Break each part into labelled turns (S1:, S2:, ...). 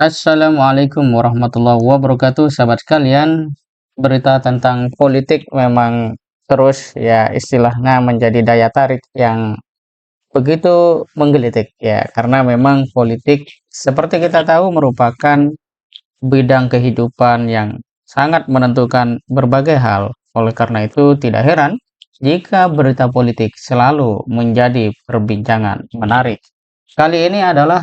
S1: Assalamualaikum warahmatullahi wabarakatuh, sahabat sekalian. Berita tentang politik memang terus ya istilahnya menjadi daya tarik yang begitu menggelitik ya, karena memang politik seperti kita tahu merupakan bidang kehidupan yang sangat menentukan berbagai hal. Oleh karena itu tidak heran jika berita politik selalu menjadi perbincangan menarik. Kali ini adalah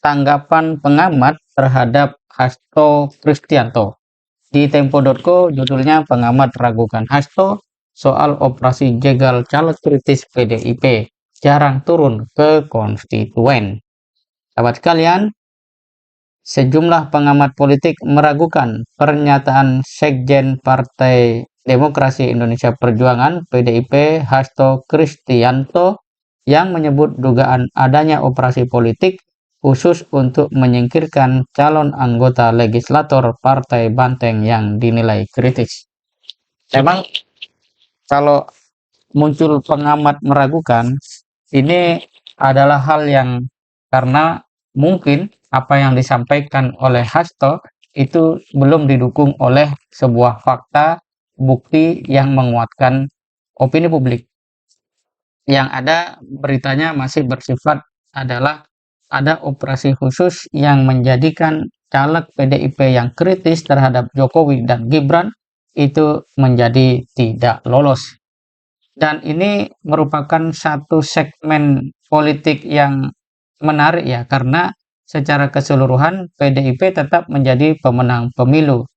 S1: tanggapan pengamat terhadap Hasto Kristianto. Di Tempo.co judulnya pengamat ragukan Hasto soal operasi jegal caleg kritis PDIP jarang turun ke konstituen. Sahabat sekalian, sejumlah pengamat politik meragukan pernyataan Sekjen Partai Demokrasi Indonesia Perjuangan PDIP Hasto Kristianto yang menyebut dugaan adanya operasi politik khusus untuk menyingkirkan calon anggota legislator Partai Banteng yang dinilai kritis. Memang kalau muncul pengamat meragukan, ini adalah hal yang karena mungkin apa yang disampaikan oleh Hasto itu belum didukung oleh sebuah fakta bukti yang menguatkan opini publik. Yang ada beritanya masih bersifat adalah ada operasi khusus yang menjadikan caleg PDIP yang kritis terhadap Jokowi dan Gibran itu menjadi tidak lolos. Dan ini merupakan satu segmen politik yang menarik ya, karena secara keseluruhan PDIP tetap menjadi pemenang pemilu.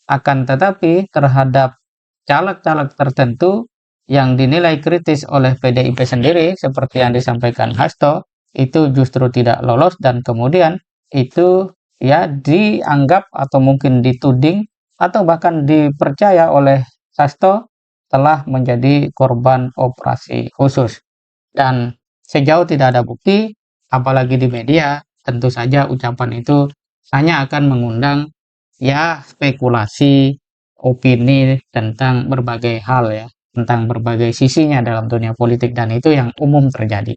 S1: Akan tetapi terhadap caleg-caleg tertentu yang dinilai kritis oleh PDIP sendiri seperti yang disampaikan Hasto itu justru tidak lolos dan kemudian itu ya dianggap atau mungkin dituding atau bahkan dipercaya oleh Hasto telah menjadi korban operasi khusus. Dan sejauh tidak ada bukti, apalagi di media, tentu saja ucapan itu hanya akan mengundang ya spekulasi, opini tentang berbagai hal ya, tentang berbagai sisinya dalam dunia politik dan itu yang umum terjadi.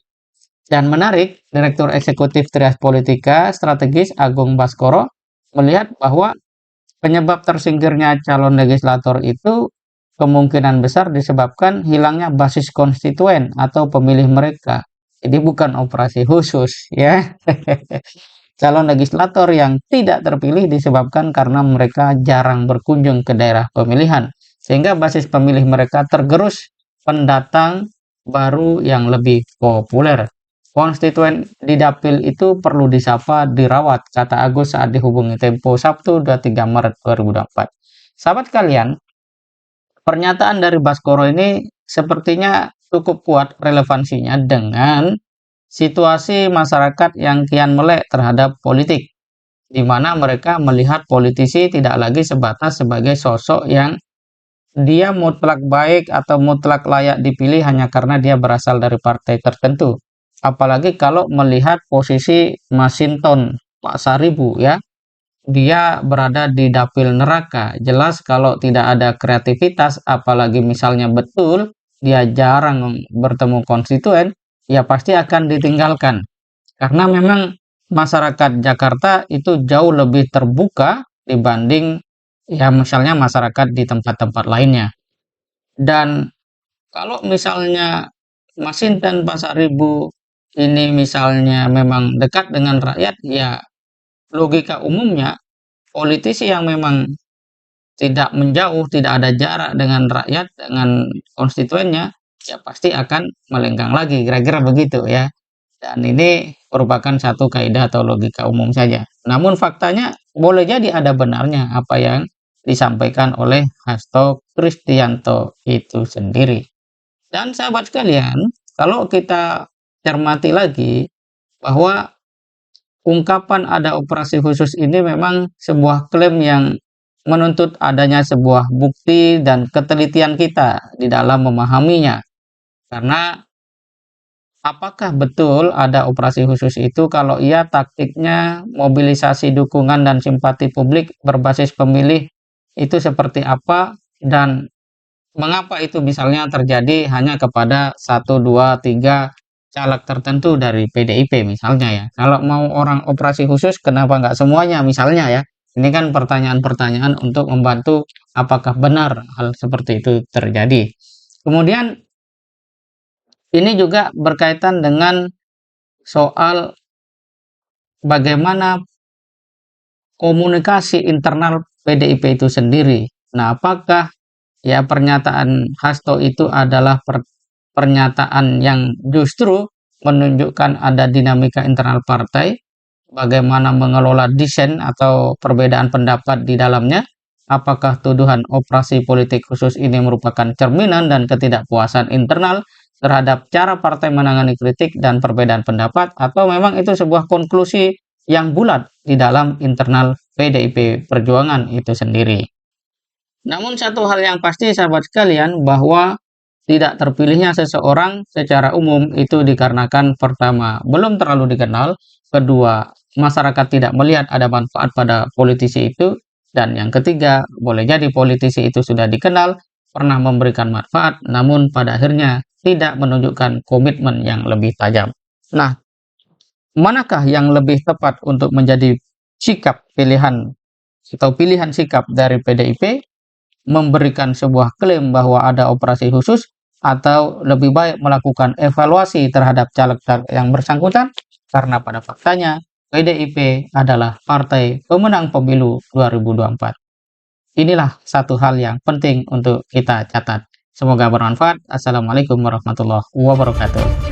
S1: Dan menarik, Direktur Eksekutif Trias Politika Strategis Agung Baskoro melihat bahwa penyebab tersingkirnya calon legislator itu kemungkinan besar disebabkan hilangnya basis konstituen atau pemilih mereka. Jadi bukan operasi khusus ya. Calon legislator yang tidak terpilih disebabkan karena mereka jarang berkunjung ke daerah pemilihan, sehingga basis pemilih mereka tergerus pendatang baru yang lebih populer. Konstituen di dapil itu perlu disapa, dirawat, kata Agus saat dihubungi Tempo Sabtu 23 Maret 2024. Sahabat kalian, pernyataan dari Baskoro ini sepertinya cukup kuat relevansinya dengan situasi masyarakat yang kian melek terhadap politik, di mana mereka melihat politisi tidak lagi sebatas sebagai sosok yang dia mutlak baik atau mutlak layak dipilih hanya karena dia berasal dari partai tertentu. Apalagi kalau melihat posisi Masinton Pak Saribu ya, dia berada di dapil neraka. Jelas kalau tidak ada kreativitas, apalagi misalnya betul dia jarang bertemu konstituen, ya pasti akan ditinggalkan. Karena memang masyarakat Jakarta itu jauh lebih terbuka dibanding ya misalnya masyarakat di tempat-tempat lainnya. Dan kalau misalnya Masinton Pasaribu ini misalnya memang dekat dengan rakyat, ya logika umumnya politisi yang memang tidak menjauh, tidak ada jarak dengan rakyat, dengan konstituennya, ya pasti akan melenggang lagi, kira-kira begitu ya. Dan ini merupakan satu kaidah atau logika umum saja. Namun faktanya boleh jadi ada benarnya apa yang disampaikan oleh Hasto Kristianto itu sendiri. Dan sahabat sekalian, kalau kita cermati lagi bahwa ungkapan ada operasi khusus ini memang sebuah klaim yang menuntut adanya sebuah bukti dan ketelitian kita di dalam memahaminya. Karena apakah betul ada operasi khusus itu? Kalau iya, taktiknya mobilisasi dukungan dan simpati publik berbasis pemilih itu seperti apa dan mengapa itu misalnya terjadi hanya kepada 1, 2, 3 caleg tertentu dari PDIP misalnya ya. Kalau mau orang operasi khusus, kenapa nggak semuanya misalnya ya? Ini kan pertanyaan-pertanyaan untuk membantu apakah benar hal seperti itu terjadi. Kemudian ini juga berkaitan dengan soal bagaimana komunikasi internal PDIP itu sendiri. Nah, apakah ya pernyataan Hasto itu adalah pernyataan yang justru menunjukkan ada dinamika internal partai, bagaimana mengelola desain atau perbedaan pendapat di dalamnya, apakah tuduhan operasi politik khusus ini merupakan cerminan dan ketidakpuasan internal terhadap cara partai menangani kritik dan perbedaan pendapat, atau memang itu sebuah konklusi yang bulat di dalam internal PDIP Perjuangan itu sendiri. Namun satu hal yang pasti sahabat sekalian, bahwa tidak terpilihnya seseorang secara umum itu dikarenakan pertama, belum terlalu dikenal, kedua, masyarakat tidak melihat ada manfaat pada politisi itu, dan yang ketiga, boleh jadi politisi itu sudah dikenal, pernah memberikan manfaat, namun pada akhirnya tidak menunjukkan komitmen yang lebih tajam. Nah, manakah yang lebih tepat untuk menjadi sikap pilihan atau pilihan sikap dari PDIP, memberikan sebuah klaim bahwa ada operasi khusus, atau lebih baik melakukan evaluasi terhadap caleg-caleg yang bersangkutan, karena pada faktanya PDIP adalah partai pemenang pemilu 2024. Inilah satu hal yang penting untuk kita catat. Semoga bermanfaat. Assalamualaikum warahmatullahi wabarakatuh.